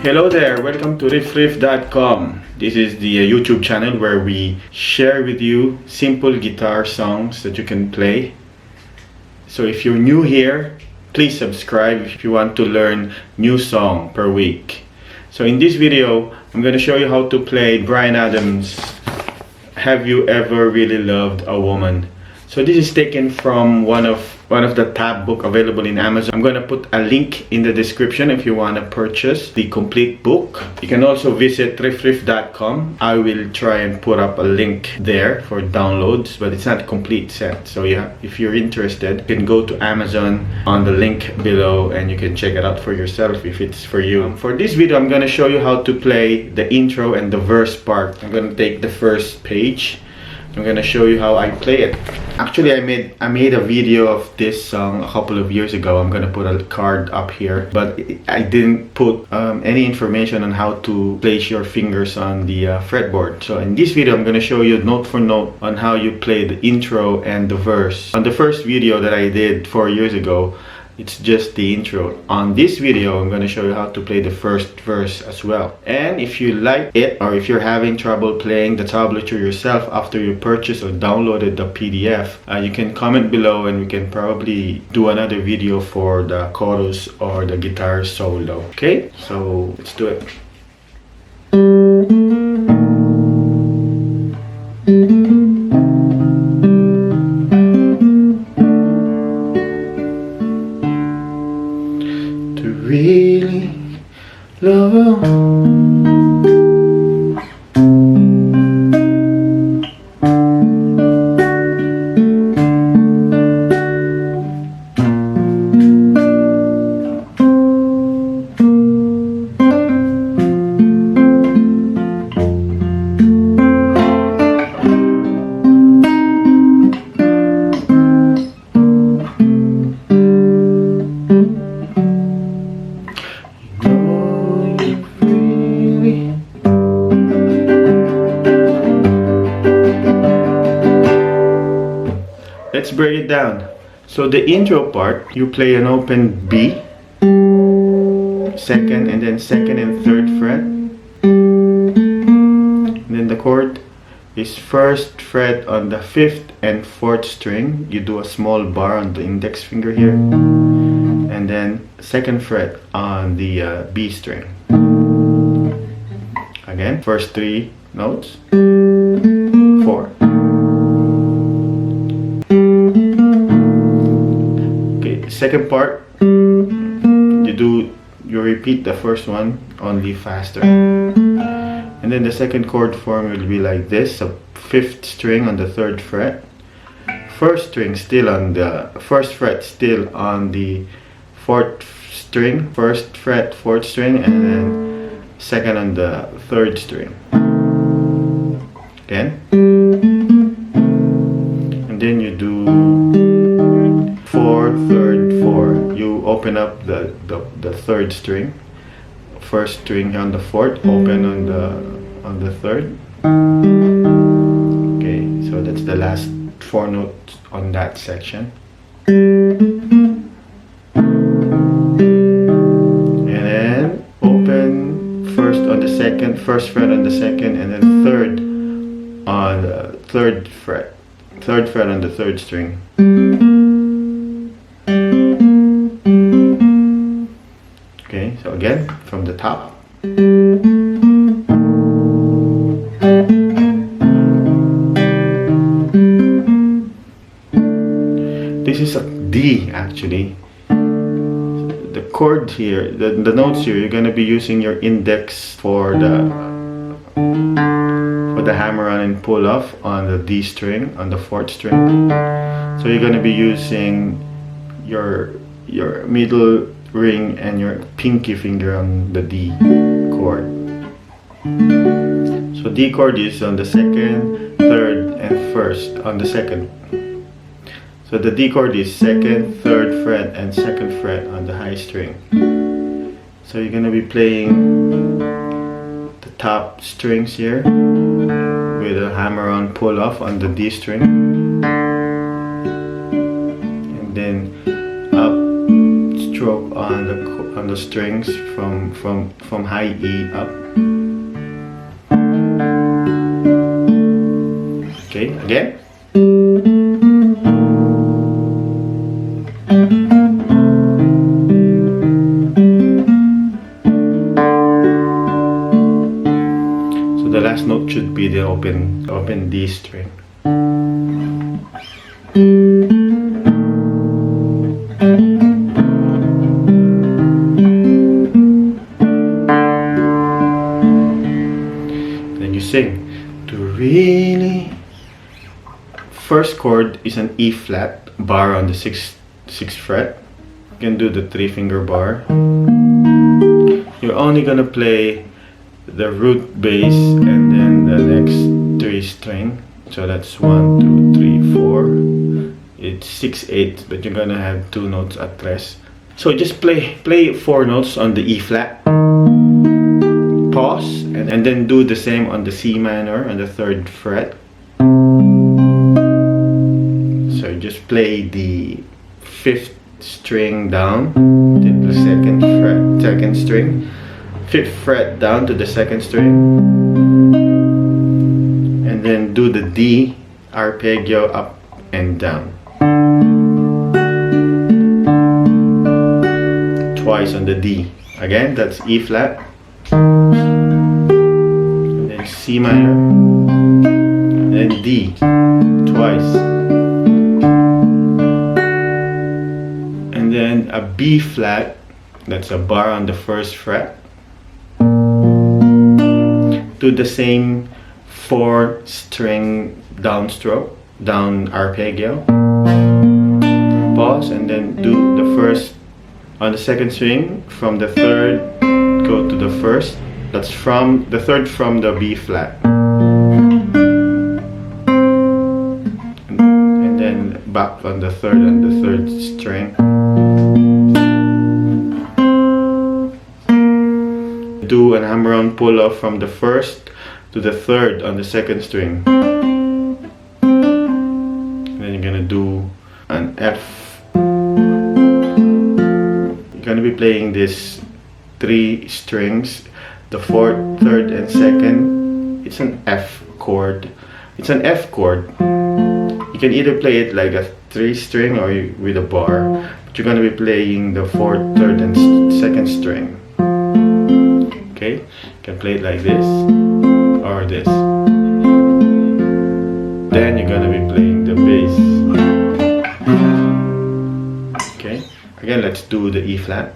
Hello there, welcome to riffriff.com. This is the YouTube channel where we share with you simple guitar songs that you can play. So if you're new here, please subscribe if you want to learn new song per week. So in this video, I'm going to show you how to play Bryan Adam's Have You Ever Really Loved a Woman? So this is taken from one of the tab book available in Amazon. I'm gonna put a link in the description if you wanna purchase the complete book. You can also visit riffriff.com. I will try and put up a link there for downloads, but it's not a complete set. So yeah, if you're interested, you can go to Amazon on the link below and you can check it out for yourself if it's for you. For this video, I'm gonna show you how to play the intro and the verse part. I'm gonna take the first page. I'm gonna show you how I play it. Actually, I made a video of this song a couple of years ago. I'm gonna put a card up here, but I didn't put any information on how to place your fingers on the fretboard. So in this video, I'm gonna show you note for note on how you play the intro and the verse. On the first video that I did 4 years ago, it's just the intro. On this video, I'm going to show you how to play the first verse as well. And if you like it, or if you're having trouble playing the tablature yourself after you purchase or downloaded the PDF, you can comment below and we can probably do another video for the chorus or the guitar solo. Okay, so let's do it. Really love her. Let's break it down. So the intro part, you play an open B, second and then second and third fret. And then the chord is first fret on the 5th and 4th string. You do a small bar on the index finger here. And then second fret on the B string. Again, first 3 notes. 4. Second part, you repeat the first one only faster, and then the second chord form will be like this: a 5th string on the 3rd fret, first string still on the 1st fret, still on the 4th string, 1st fret 4th string, and then second on the 3rd string again, and then you do 4, 3rd, 4. You open up the 3rd string, 1st string on the 4th, open on the 3rd. Okay, so that's the last 4 notes on that section. And then open first on the 2nd, 1st fret on the 2nd, and then 3rd on the 3rd fret, 3rd fret on the 3rd string. Okay, so again, from the top. This is a D actually. The chord here, the notes here, you're gonna be using your index for the hammer on and pull off on the D string, on the 4th string. So you're gonna be using your middle ring and your pinky finger on the D chord. So D chord is on the 2nd, 3rd, and 1st on the 2nd. So the D chord is 2nd, 3rd fret, and 2nd fret on the high string. So you're gonna be playing the top strings here with a hammer on pull off on the D string, and then up stroke on the strings from high E up. Okay, again. So the last note should be the open D string. Then you sing. To really. First chord is an E flat bar on the sixth fret. You can do the 3-finger bar. You're only gonna play the root bass and then the next 3 string. So that's 1, 2, 3, 4. It's 6, 8, but you're gonna have 2 notes at tres. So just play 4 notes on the E flat. Pause and then do the same on the C minor on the 3rd fret. So just play the 5th string down to the 2nd fret, 2nd string, 5th fret down to the 2nd string, and then do the D arpeggio up and down. Twice on the D. Again, that's E flat, and then C minor, and then D twice. And then a B flat, that's a bar on the 1st fret. Do the same 4 string downstroke, down arpeggio. Pause and then do the first on the 2nd string from the 3rd, go to the 1st. That's from the 3rd from the B flat. And then back on the 3rd and the 3rd string. Do an hammer-on pull-off from the 1st to the 3rd on the 2nd string. And then you're gonna do an F. You're gonna be playing this 3 strings, the 4th, 3rd, and 2nd. It's an F chord. It's an F chord. You can either play it like a 3 string or with a bar, but you're gonna be playing the 4th, 3rd, and 2nd string. Okay, you can play it like this or this. Then you're gonna be playing the bass. Okay, again, let's do the E flat.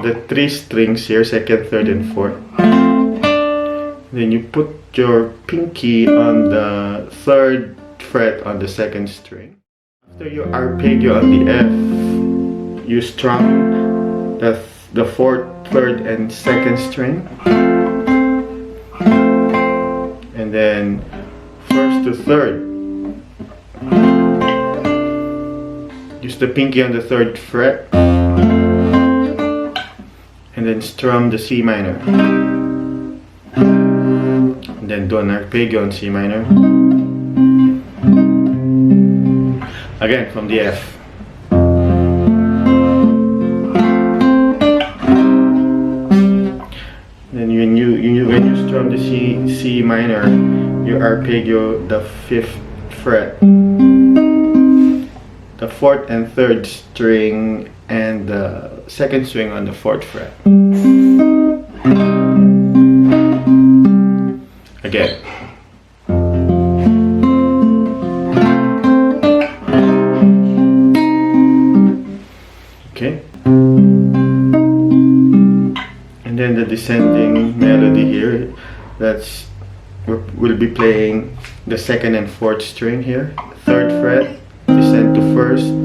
The 3 strings here, 2nd, 3rd, and 4th. Then you put your pinky on the 3rd fret on the 2nd string. After you arpeggio on the F, you strum the 4th, 3rd, and 2nd string. And then 1st to 3rd. Use the pinky on the 3rd fret. And then strum the C minor. And then do an arpeggio on C minor. Again from the F. Then when you strum the C minor, you arpeggio the 5th fret, the 4th and 3rd string, and the 2nd string on the 4th fret. Again. Okay. And then the descending melody here, we'll be playing the 2nd and 4th string here, 3rd fret, descend to 1st.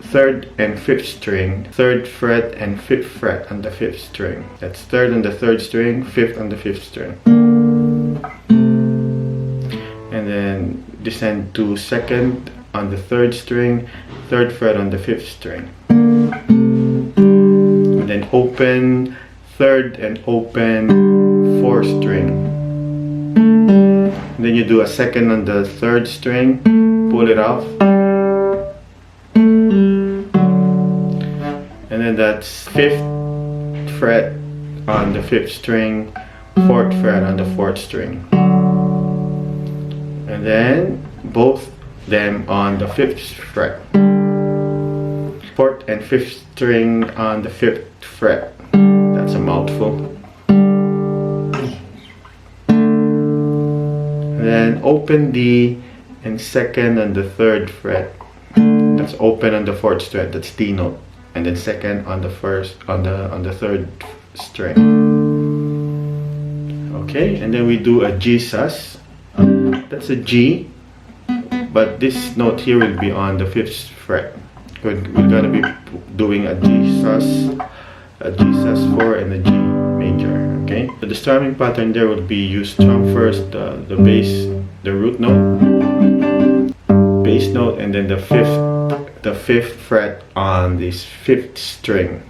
3rd and 5th string, 3rd fret and 5th fret on the 5th string. That's 3rd on the 3rd string, 5th on the 5th string. And then descend to 2nd on the 3rd string, 3rd fret on the 5th string. And then open 3rd and open 4th string. And then you do a 2nd on the 3rd string, pull it off. And then that's 5th fret on the 5th string, 4th fret on the 4th string. And then both them on the 5th fret. 4th and 5th string on the 5th fret. That's a mouthful. And then open D and 2nd on the 3rd fret. That's open on the 4th fret. That's D note. And then 2nd on the 1st on the 3rd string. Okay, and then we do a G sus. That's a G, but this note here will be on the 5th fret. We're gonna be doing a G sus 4 and a G major. Okay, so the strumming pattern there would be you strum first the bass, the root note, bass note, and then the 5th fret on this 5th string.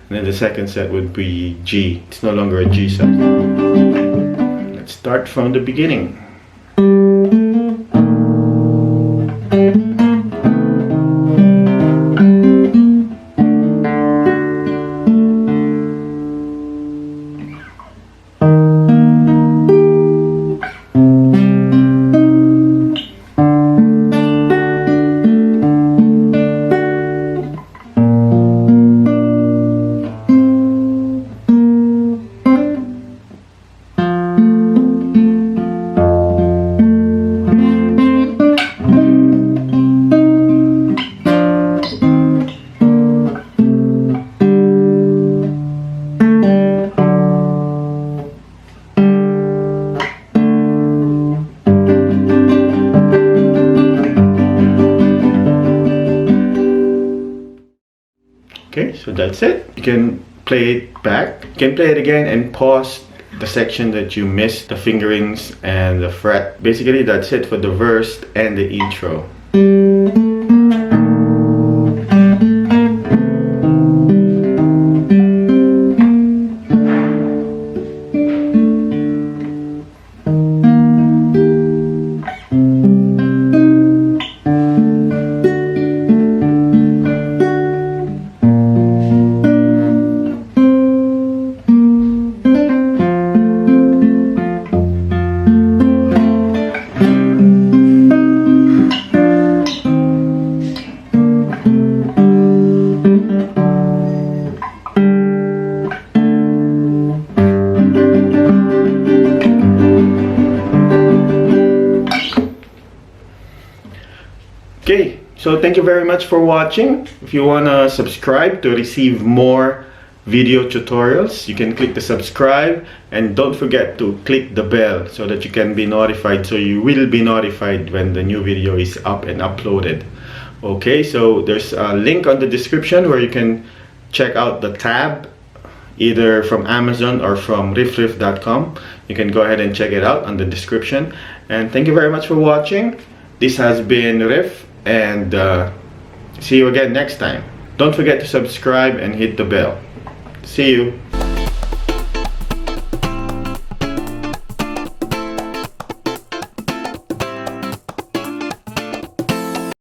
And then the second set would be G. It's no longer a G set. Let's start from the beginning. Okay, so that's it. You can play it back. You can play it again and pause the section that you missed, the fingerings and the fret. Basically, that's it for the verse and the intro. Okay, so thank you very much for watching. If you want to subscribe to receive more video tutorials, you can click the subscribe, and don't forget to click the bell so that you can be notified, so you will be notified when the new video is up and uploaded. Okay, so there's a link on the description where you can check out the tab, either from Amazon or from riffriff.com. You can go ahead and check it out on the description. And thank you very much for watching. This has been Riff, and see you again next time. Don't forget to subscribe and hit the bell. See you.